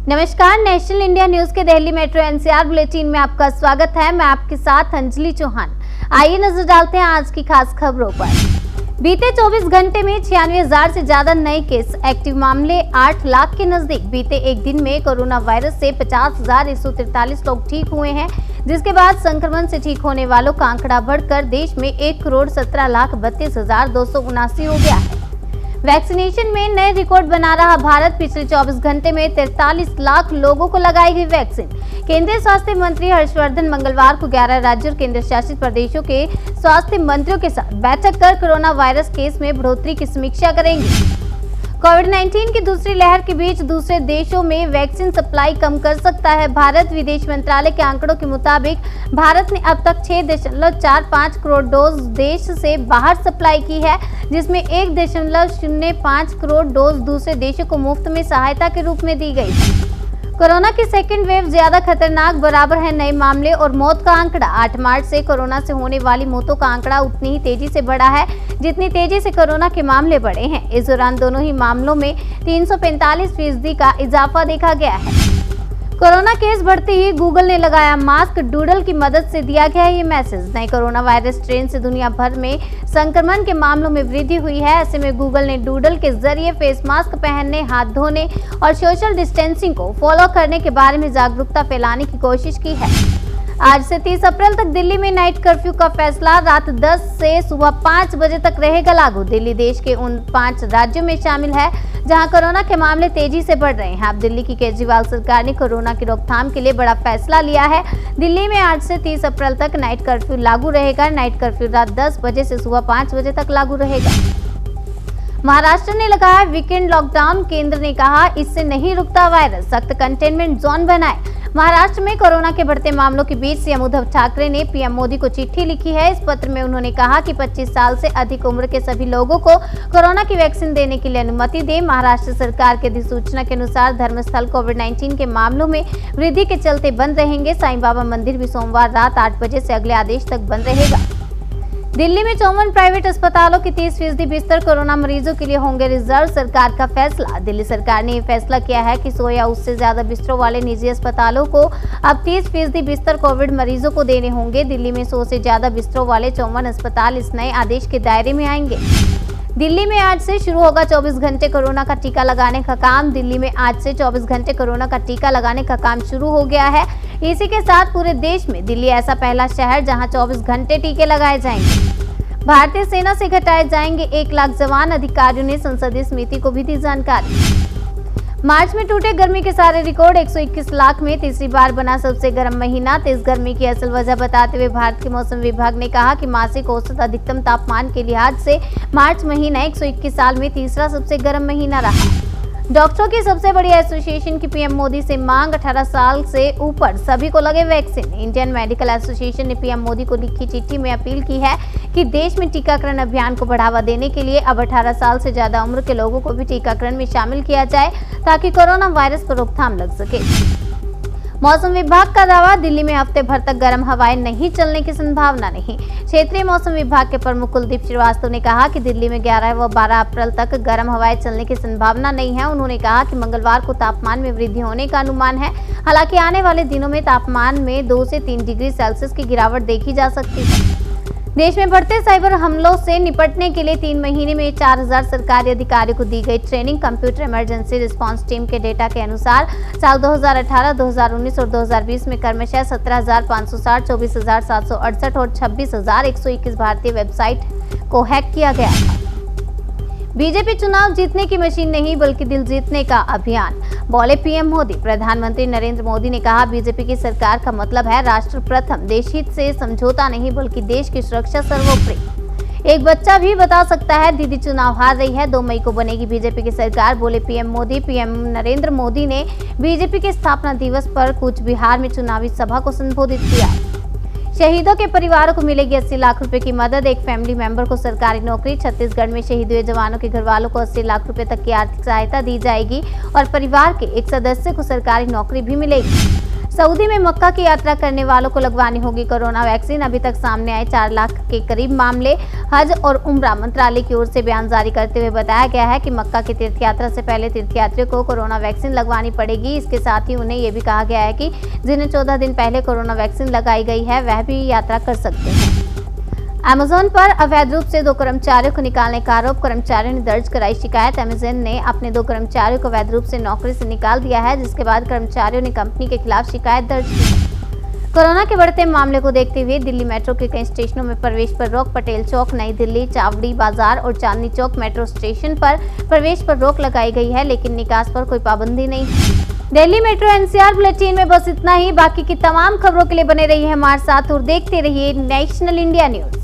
नमस्कार, national India news के Delhi metro NCR bulletin में आपका स्वागत है। मैं आपके साथ अंजलि चौहान। आइए नजर डालते हैं आज की खास खबरों पर। बीते 24 घंटे में 96,000 से ज्यादा नए केस, एक्टिव मामले 8 लाख के नजदीक। बीते एक दिन में कोरोना वायरस से 50,143 लोग ठीक हुए हैं, जिसके बाद संक्रमण से ठीक होने वालों का आंकड़ा बढ़कर देश में 1,17,32,279 हो गया है। वैक्सीनेशन में नए रिकॉर्ड बना रहा भारत। पिछले 24 घंटे में 43 लाख लोगों को लगाई गई वैक्सीन। केंद्रीय स्वास्थ्य मंत्री हर्षवर्धन मंगलवार को 11 राज्यों और केंद्र शासित प्रदेशों के स्वास्थ्य मंत्रियों के साथ बैठक कर कोरोना वायरस केस में बढ़ोतरी की समीक्षा करेंगे। कोविड-19 की दूसरी लहर के बीच दूसरे देशों में वैक्सीन सप्लाई कम कर सकता है। भारत विदेश मंत्रालय के आंकड़ों के मुताबिक भारत ने अब तक 6.45 करोड़ डोज देश से बाहर सप्लाई की है, जिसमें 1.05 करोड़ डोज दूसरे देशों को मुफ्त में सहायता के रूप में दी गई। कोरोना की सेकेंड वेव ज्यादा खतरनाक बराबर है नए मामले और मौत का आंकड़ा। 8 मार्च से कोरोना से होने वाली मौतों का आंकड़ा उतनी ही तेजी से बढ़ा है जितनी तेजी से कोरोना के मामले बढ़े हैं। इस दौरान दोनों ही मामलों में 345% का इजाफा देखा गया है। कोरोना केस बढ़ते ही गूगल ने लगाया मास्क। डूडल की मदद से दिया गया ये मैसेज। नए कोरोना वायरस स्ट्रेन से दुनिया भर में संक्रमण के मामलों में वृद्धि हुई है। ऐसे में गूगल ने डूडल के जरिए फेस मास्क पहनने, हाथ धोने और सोशल डिस्टेंसिंग को फॉलो करने के बारे में जागरूकता फैलाने की कोशिश की है। आज से 30 अप्रैल तक दिल्ली में नाइट कर्फ्यू का फैसला रात 10 से सुबह 5 बजे तक रहेगा लागू। दिल्ली देश के उन 5 राज्यों में शामिल है जहां कोरोना के मामले तेजी से बढ़ रहे हैं। अब दिल्ली की केजरीवाल सरकार ने कोरोना की रोकथाम के लिए बड़ा फैसला लिया है। दिल्ली में 8 से 30 अप्रैल तक नाइट कर्फ्यू लागू रहेगा। नाइट कर्फ्यू रात 10 बजे से सुबह 5 बजे तक लागू रहेगा। महाराष्ट्र ने लगाया वीकेंड लॉकडाउन। केंद्र ने कहा इससे नहीं रुकता वायरस, सख्त कंटेनमेंट जोन बनाए। महाराष्ट्र में कोरोना के बढ़ते मामलों के बीच सीएम उद्धव ठाकरे ने पीएम मोदी को चिट्ठी लिखी है। इस पत्र में उन्होंने कहा कि 25 साल से अधिक उम्र के सभी लोगों को कोरोना की वैक्सीन देने के लिए अनुमति दें। महाराष्ट्र सरकार की अधिसूचना के अनुसार धर्मस्थल कोविड-19 के मामलों में वृद्धि के चलते बंद रहेंगे। साईं बाबा मंदिर भी सोमवार रात 8 बजे से अगले आदेश तक बंद रहेगा। दिल्ली में 54 प्राइवेट अस्पतालों के 30% बिस्तर कोरोना मरीजों के लिए होंगे रिजर्व। सरकार का फैसला। दिल्ली सरकार ने फैसला किया है कि 100 या उससे ज्यादा बिस्तरों वाले निजी अस्पतालों को अब 30% बिस्तर कोविड मरीजों को देने होंगे। दिल्ली में 100 से ज्यादा बिस्तरों वाले 54 अस्पताल इस नए आदेश के दायरे में आएंगे। दिल्ली में आज से शुरू होगा 24 घंटे कोरोना का टीका लगाने का काम। दिल्ली में आज से 24 घंटे कोरोना का टीका लगाने का काम शुरू हो गया है। इसी के साथ पूरे देश में दिल्ली ऐसा पहला शहर जहां 24 घंटे टीके लगाए जाएंगे। भारतीय सेना से घटाए जाएंगे 1 लाख जवान। अधिकारियों ने संसदीय समिति को भी दी जानकारी। मार्च में टूटे गर्मी के सारे रिकॉर्ड। 121 लाख में तीसरी बार बना सबसे गर्म महीना। तेज गर्मी की असल वजह बताते हुए भारत के मौसम विभाग ने कहा कि मासिक औसत अधिकतम तापमान के लिहाज से मार्च महीना 121 साल में तीसरा सबसे गर्म महीना रहा। डॉक्टरों की सबसे बड़ी एसोसिएशन की पीएम मोदी से मांग। 18 साल से ऊपर सभी को लगे वैक्सीन। इंडियन मेडिकल एसोसिएशन ने पीएम मोदी को लिखी चिट्ठी में अपील की है कि देश में टीकाकरण अभियान को बढ़ावा देने के लिए अब 18 साल से ज्यादा उम्र के लोगों को भी टीकाकरण में शामिल किया जाए ताकि कोरोना वायरस पर रोकथाम लग सके। मौसम विभाग का दावा। दिल्ली में हफ्ते भर तक गर्म हवाएं नहीं चलने की संभावना नहीं। क्षेत्रीय मौसम विभाग के प्रमुख कुलदीप श्रीवास्तव ने कहा कि दिल्ली में 11 व 12 अप्रैल तक गर्म हवाएं चलने की संभावना नहीं है। उन्होंने कहा कि मंगलवार को तापमान में वृद्धि होने का अनुमान है। हालांकि आने वाले दिनों में तापमान में 2 से 3 डिग्री सेल्सियस की गिरावट देखी जा सकती है। देश में बढ़ते साइबर हमलों से निपटने के लिए 3 महीने में 4000 सरकारी अधिकारियों को दी गई training. Computer emergency response team के डेटा के अनुसार साल 2018, 2019 और 2020 में क्रमशः 17,560, 24,768 और 26,121 भारतीय वेबसाइट को हैक किया गया था। बीजेपी चुनाव जीतने की मशीन नहीं बल्कि दिल जीतने का अभियान, बोले पीएम मोदी। प्रधानमंत्री नरेंद्र मोदी ने कहा बीजेपी की सरकार का मतलब है राष्ट्र प्रथम, देश हित से समझौता नहीं बल्कि देश की सुरक्षा सर्वोपरि। एक बच्चा भी बता सकता है दीदी चुनाव हार रही है, 2 मई को बनेगी बीजेपी की सरकार, बोले पीएम मोदी। पीएम नरेंद्र मोदी ने बीजेपी के स्थापना दिवस पर कूच बिहार में चुनावी सभा को संबोधित किया। शहीदों के परिवारों को मिलेगी 80 लाख रुपए की मदद। एक फैमिली मेंबर को सरकारी नौकरी। छत्तीसगढ़ में शहीद हुए जवानों के घर वालों को 80 लाख रुपए तक की आर्थिक सहायता दी जाएगी और परिवार के एक सदस्य को सरकारी नौकरी भी मिलेगी। सऊदी में मक्का की यात्रा करने वालों को लगवानी होगी कोरोना वैक्सीन। अभी तक सामने आए 4 लाख के करीब मामले। हज और उम्रा मंत्रालय की ओर से बयान जारी करते हुए बताया गया है कि मक्का की तीर्थ यात्रा से पहले तीर्थयात्रियों को कोरोना वैक्सीन लगवानी पड़ेगी। इसके साथ ही उन्हें यह भी कहा गया है कि जिन्हें 14 दिन पहले कोरोना वैक्सीन लगाई गई है वह भी यात्रा कर सकते हैं। अमेजन पर अवैध रूप से 2 कर्मचारियों को निकालने का आरोप, कर्मचारियों ने दर्ज कराई शिकायत। अमेजन ने अपने 2 कर्मचारियों को अवैध रूप से नौकरी से निकाल दिया है, जिसके बाद कर्मचारियों ने कंपनी के खिलाफ शिकायत दर्ज की। कोरोना के बढ़ते मामले को देखते हुए दिल्ली मेट्रो के कई स्टेशनों में प्रवेश पर रोक। पटेल चौक, नई दिल्ली, चावड़ी बाजार और चांदनी चौक मेट्रो स्टेशन पर प्रवेश पर रोक लगाई गई है, लेकिन निकास पर कोई पाबंदी नहीं। दिल्ली मेट्रो एनसीआर बुलेटिन में बस इतना ही। बाकी की तमाम खबरों के लिए बने रहिए हमारे साथ और देखते रहिए नेशनल इंडिया न्यूज।